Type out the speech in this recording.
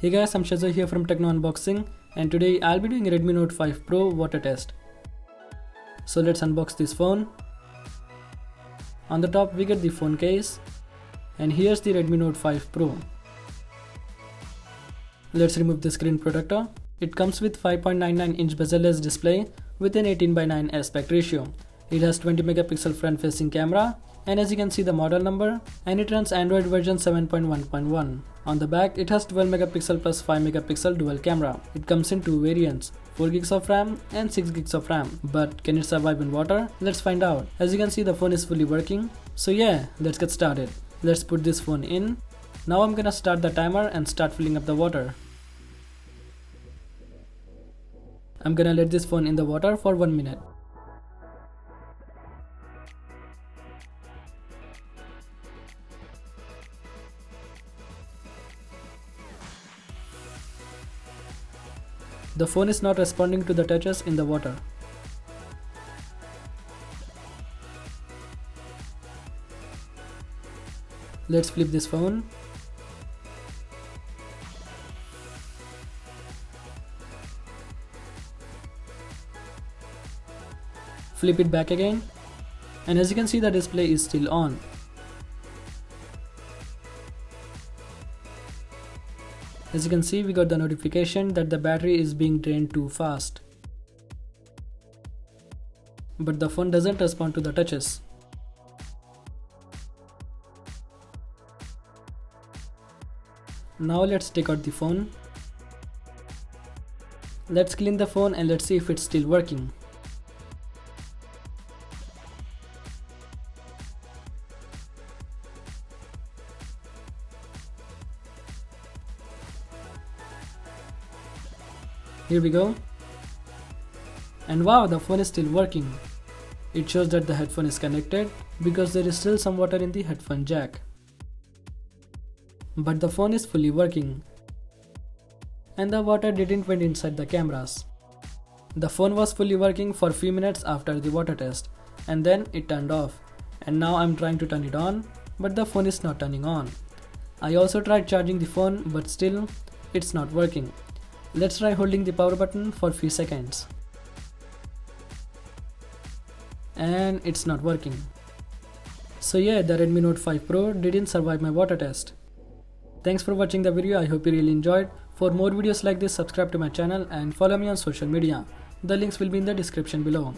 Hey guys, I'm Shaizor here from Techno Unboxing, and today I'll be doing a Redmi Note 5 Pro water test. So let's unbox this phone. On the top we get the phone case, and here's the Redmi Note 5 Pro. Let's remove the screen protector. It comes with 5.99-inch bezel-less display with an 18:9 aspect ratio. It has 20 megapixel front facing camera, and as you can see the model number, and it runs Android version 7.1.1. On the back it has 12 megapixel plus 5 megapixel dual camera. It comes in two variants, 4 gigs of RAM and 6 gigs of RAM. But can it survive in water? Let's find out. As you can see the phone is fully working. So yeah, let's get started. Let's put this phone in. Now I'm gonna start the timer and start filling up the water. I'm gonna let this phone in the water for 1 minute. The phone is not responding to the touches in the water. Let's flip this phone. Flip it back again, and as you can see the display is still on. As you can see, we got the notification that the battery is being drained too fast. But the phone doesn't respond to the touches. Now let's take out the phone. Let's clean the phone and let's see if it's still working. Here we go. And wow, the phone is still working. It shows that the headphone is connected because there is still some water in the headphone jack. But the phone is fully working. And the water didn't went inside the cameras. The phone was fully working for a few minutes after the water test, and then it turned off. And now I'm trying to turn it on, but the phone is not turning on. I also tried charging the phone, but still it's not working. Let's try holding the power button for a few seconds. And it's not working. So yeah, the Redmi Note 5 Pro didn't survive my water test. Thanks for watching the video. I hope you really enjoyed. For more videos like this, subscribe to my channel and follow me on social media. The links will be in the description below.